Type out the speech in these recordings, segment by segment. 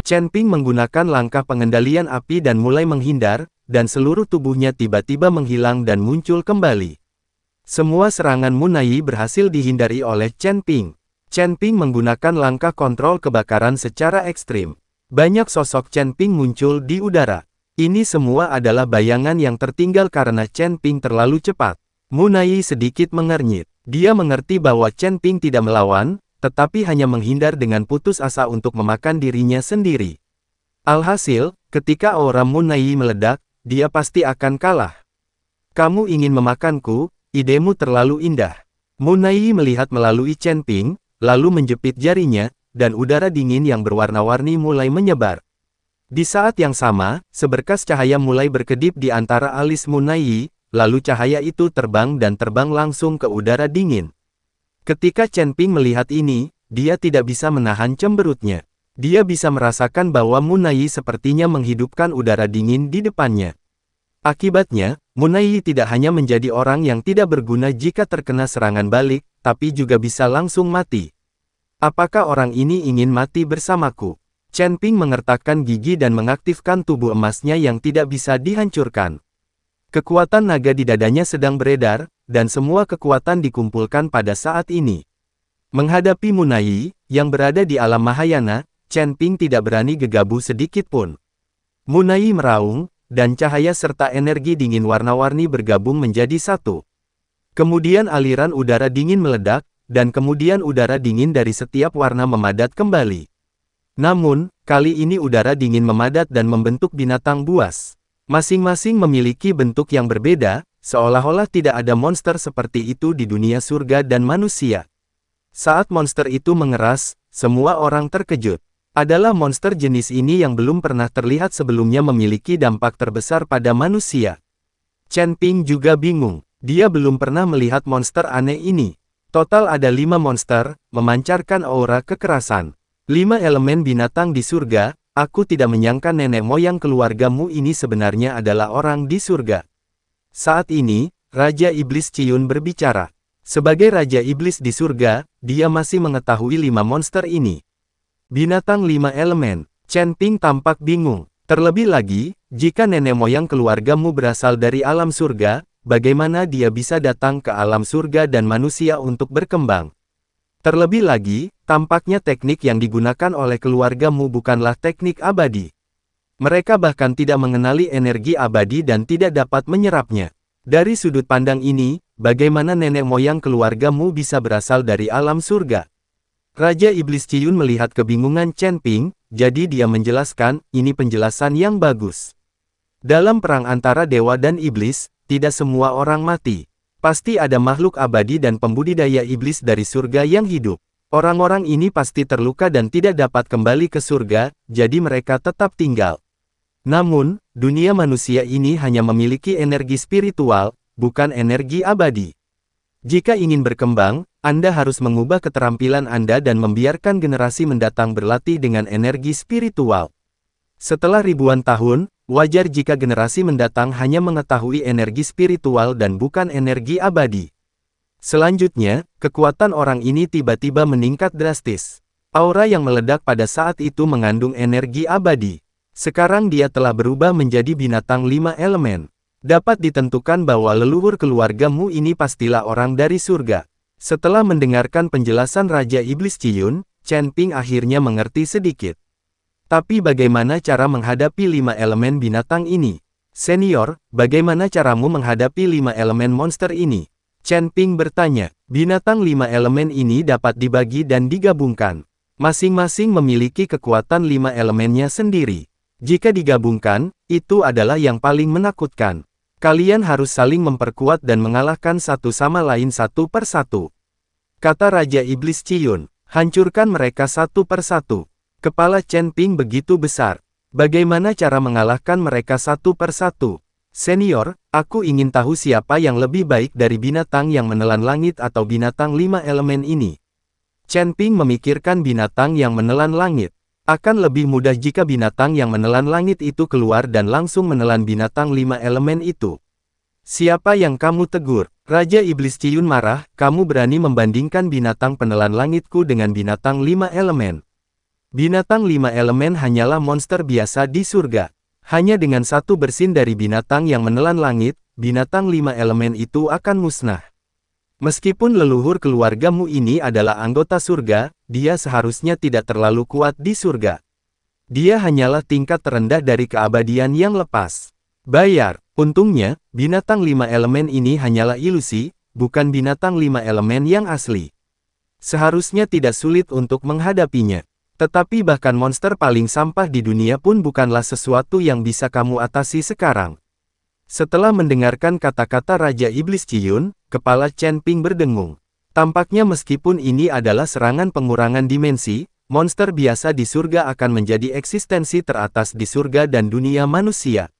Chen Ping menggunakan langkah pengendalian api dan mulai menghindar, dan seluruh tubuhnya tiba-tiba menghilang dan muncul kembali. Semua serangan Munai berhasil dihindari oleh Chen Ping. Chen Ping menggunakan langkah kontrol kebakaran secara ekstrim. Banyak sosok Chen Ping muncul di udara. Ini semua adalah bayangan yang tertinggal karena Chen Ping terlalu cepat. Munai sedikit mengernyit. Dia mengerti bahwa Chen Ping tidak melawan, tetapi hanya menghindar dengan putus asa untuk memakan dirinya sendiri. Alhasil, ketika aura Munai meledak, dia pasti akan kalah. Kamu ingin memakanku, idemu terlalu indah. Munai melihat melalui Chen Ping, lalu menjepit jarinya, dan udara dingin yang berwarna-warni mulai menyebar. Di saat yang sama, seberkas cahaya mulai berkedip di antara alis Munai, lalu cahaya itu terbang dan terbang langsung ke udara dingin. Ketika Chen Ping melihat ini, dia tidak bisa menahan cemberutnya. Dia bisa merasakan bahwa Munai sepertinya menghidupkan udara dingin di depannya. Akibatnya, Munai tidak hanya menjadi orang yang tidak berguna jika terkena serangan balik, tapi juga bisa langsung mati. Apakah orang ini ingin mati bersamaku? Chen Ping mengertakkan gigi dan mengaktifkan tubuh emasnya yang tidak bisa dihancurkan. Kekuatan naga di dadanya sedang beredar, dan semua kekuatan dikumpulkan pada saat ini. Menghadapi Munai, yang berada di alam Mahayana, Chen Ping tidak berani gegabah sedikit pun. Munai meraung, dan cahaya serta energi dingin warna-warni bergabung menjadi satu. Kemudian aliran udara dingin meledak, dan kemudian udara dingin dari setiap warna memadat kembali. Namun, kali ini udara dingin memadat dan membentuk binatang buas. Masing-masing memiliki bentuk yang berbeda, seolah-olah tidak ada monster seperti itu di dunia surga dan manusia. Saat monster itu mengeras, semua orang terkejut. Adalah monster jenis ini yang belum pernah terlihat sebelumnya memiliki dampak terbesar pada manusia. Chen Ping juga bingung, dia belum pernah melihat monster aneh ini. Total ada 5 monster, memancarkan aura kekerasan. 5 elemen binatang di surga. Aku tidak menyangka nenek moyang keluargamu ini sebenarnya adalah orang di surga. Saat ini, Raja Iblis Ciyun berbicara. Sebagai Raja Iblis di surga, dia masih mengetahui 5 monster ini. Binatang 5 elemen. Chen Ping tampak bingung. Terlebih lagi, jika nenek moyang keluargamu berasal dari alam surga, bagaimana dia bisa datang ke alam surga dan manusia untuk berkembang? Terlebih lagi, tampaknya teknik yang digunakan oleh keluargamu bukanlah teknik abadi. Mereka bahkan tidak mengenali energi abadi dan tidak dapat menyerapnya. Dari sudut pandang ini, bagaimana nenek moyang keluargamu bisa berasal dari alam surga? Raja Iblis Ciyun melihat kebingungan Chen Ping, jadi dia menjelaskan, ini penjelasan yang bagus. Dalam perang antara dewa dan iblis, tidak semua orang mati. Pasti ada makhluk abadi dan pembudidaya iblis dari surga yang hidup. Orang-orang ini pasti terluka dan tidak dapat kembali ke surga, jadi mereka tetap tinggal. Namun, dunia manusia ini hanya memiliki energi spiritual, bukan energi abadi. Jika ingin berkembang, Anda harus mengubah keterampilan Anda dan membiarkan generasi mendatang berlatih dengan energi spiritual. Setelah ribuan tahun, wajar jika generasi mendatang hanya mengetahui energi spiritual dan bukan energi abadi. Selanjutnya, kekuatan orang ini tiba-tiba meningkat drastis. Aura yang meledak pada saat itu mengandung energi abadi. Sekarang dia telah berubah menjadi binatang 5 elemen. Dapat ditentukan bahwa leluhur keluargamu ini pastilah orang dari surga. Setelah mendengarkan penjelasan Raja Iblis Ciyun, Chen Ping akhirnya mengerti sedikit. Tapi bagaimana cara menghadapi 5 elemen binatang ini? Senior, bagaimana caramu menghadapi 5 elemen monster ini? Chen Ping bertanya. Binatang 5 elemen ini dapat dibagi dan digabungkan. Masing-masing memiliki kekuatan 5 elemennya sendiri. Jika digabungkan, itu adalah yang paling menakutkan. Kalian harus saling memperkuat dan mengalahkan satu sama lain satu per satu. Kata Raja Iblis Ciyun, hancurkan mereka satu per satu. Kepala Chen Ping begitu besar. Bagaimana cara mengalahkan mereka satu per satu? Senior, aku ingin tahu siapa yang lebih baik dari binatang yang menelan langit atau binatang 5 elemen ini. Chen Ping memikirkan binatang yang menelan langit. Akan lebih mudah jika binatang yang menelan langit itu keluar dan langsung menelan binatang 5 elemen itu. Siapa yang kamu tegur? Raja Iblis Ciyun marah, kamu berani membandingkan binatang penelan langitku dengan binatang 5 elemen. Binatang 5 elemen hanyalah monster biasa di surga. Hanya dengan satu bersin dari binatang yang menelan langit, binatang 5 elemen itu akan musnah. Meskipun leluhur keluargamu ini adalah anggota surga, dia seharusnya tidak terlalu kuat di surga. Dia hanyalah tingkat terendah dari keabadian yang lepas. Bayar. Untungnya, binatang 5 elemen ini hanyalah ilusi, bukan binatang 5 elemen yang asli. Seharusnya tidak sulit untuk menghadapinya. Tetapi bahkan monster paling sampah di dunia pun bukanlah sesuatu yang bisa kamu atasi sekarang. Setelah mendengarkan kata-kata Raja Iblis Ciyun, kepala Chen Ping berdengung. Tampaknya meskipun ini adalah serangan pengurangan dimensi, monster biasa di surga akan menjadi eksistensi teratas di surga dan dunia manusia.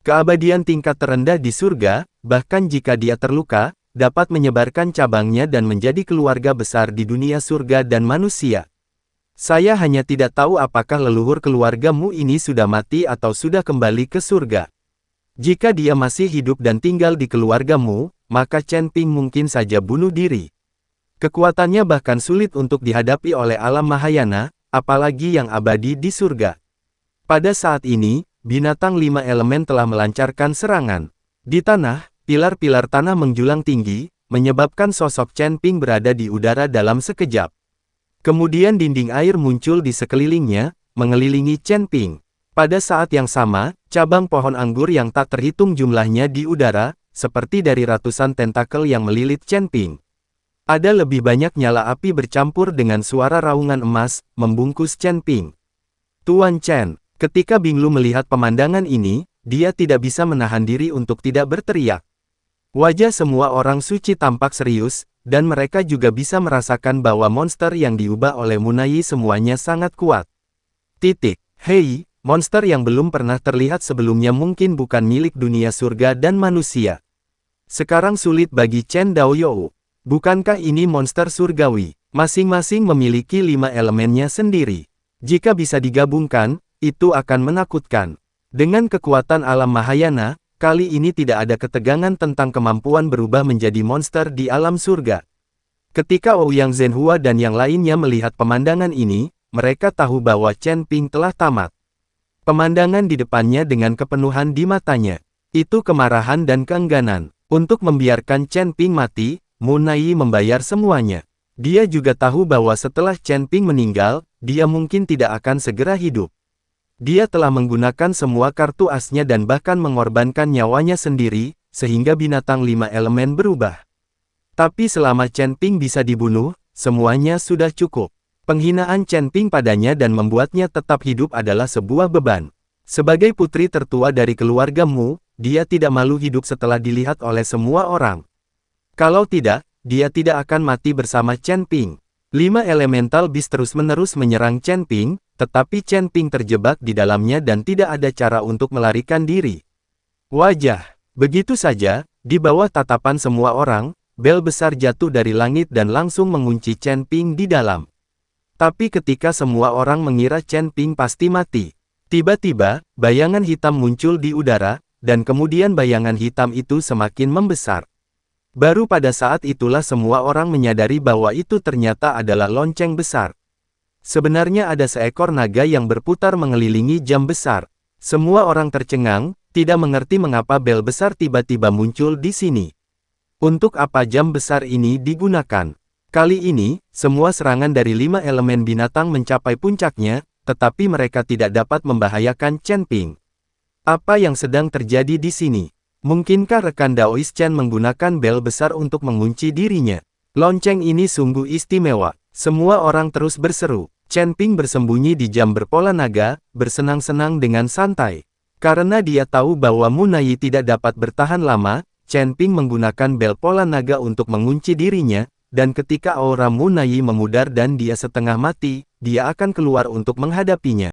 Keabadian tingkat terendah di surga, bahkan jika dia terluka, dapat menyebarkan cabangnya dan menjadi keluarga besar di dunia surga dan manusia. Saya hanya tidak tahu apakah leluhur keluargamu ini sudah mati atau sudah kembali ke surga. Jika dia masih hidup dan tinggal di keluargamu, maka Chen Ping mungkin saja bunuh diri. Kekuatannya bahkan sulit untuk dihadapi oleh alam Mahayana, apalagi yang abadi di surga. Pada saat ini, binatang 5 elemen telah melancarkan serangan. Di tanah, pilar-pilar tanah menjulang tinggi, menyebabkan sosok Chen Ping berada di udara dalam sekejap. Kemudian dinding air muncul di sekelilingnya, mengelilingi Chen Ping. Pada saat yang sama, cabang pohon anggur yang tak terhitung jumlahnya di udara, seperti dari ratusan tentakel yang melilit Chen Ping. Ada lebih banyak nyala api bercampur dengan suara raungan emas, membungkus Chen Ping. Tuan Chen, ketika Bing Lu melihat pemandangan ini, dia tidak bisa menahan diri untuk tidak berteriak. Wajah semua orang suci tampak serius, dan mereka juga bisa merasakan bahwa monster yang diubah oleh Munayi semuanya sangat kuat. Hei, monster yang belum pernah terlihat sebelumnya mungkin bukan milik dunia surga dan manusia. Sekarang sulit bagi Chen Daoyou. Bukankah ini monster surgawi? Masing-masing memiliki 5 elemennya sendiri. Jika bisa digabungkan, itu akan menakutkan. Dengan kekuatan alam Mahayana, kali ini tidak ada ketegangan tentang kemampuan berubah menjadi monster di alam surga. Ketika Ouyang Zhenhua dan yang lainnya melihat pemandangan ini, mereka tahu bahwa Chen Ping telah tamat. Pemandangan di depannya dengan kepenuhan di matanya. Itu kemarahan dan keengganan. Untuk membiarkan Chen Ping mati, Munayi membayar semuanya. Dia juga tahu bahwa setelah Chen Ping meninggal, dia mungkin tidak akan segera hidup. Dia telah menggunakan semua kartu asnya dan bahkan mengorbankan nyawanya sendiri, sehingga binatang 5 elemen berubah. Tapi selama Chen Ping bisa dibunuh, semuanya sudah cukup. Penghinaan Chen Ping padanya dan membuatnya tetap hidup adalah sebuah beban. Sebagai putri tertua dari keluargamu, dia tidak malu hidup setelah dilihat oleh semua orang. Kalau tidak, dia tidak akan mati bersama Chen Ping. 5 elemental beast terus-menerus menyerang Chen Ping, tetapi Chen Ping terjebak di dalamnya dan tidak ada cara untuk melarikan diri. Wajah. Begitu saja, di bawah tatapan semua orang, bel besar jatuh dari langit dan langsung mengunci Chen Ping di dalam. Tapi ketika semua orang mengira Chen Ping pasti mati, tiba-tiba, bayangan hitam muncul di udara, dan kemudian bayangan hitam itu semakin membesar. Baru pada saat itulah semua orang menyadari bahwa itu ternyata adalah lonceng besar. Sebenarnya ada seekor naga yang berputar mengelilingi jam besar. Semua orang tercengang, tidak mengerti mengapa bel besar tiba-tiba muncul di sini. Untuk apa jam besar ini digunakan? Kali ini, semua serangan dari 5 elemen binatang mencapai puncaknya, tetapi mereka tidak dapat membahayakan Chen Ping. Apa yang sedang terjadi di sini? Mungkinkah rekan Daois Chen menggunakan bel besar untuk mengunci dirinya? Lonceng ini sungguh istimewa. Semua orang terus berseru. Chen Ping bersembunyi di jam berpola naga, bersenang-senang dengan santai. Karena dia tahu bahwa Munayi tidak dapat bertahan lama, Chen Ping menggunakan bel pola naga untuk mengunci dirinya, dan ketika aura Munayi memudar dan dia setengah mati, dia akan keluar untuk menghadapinya.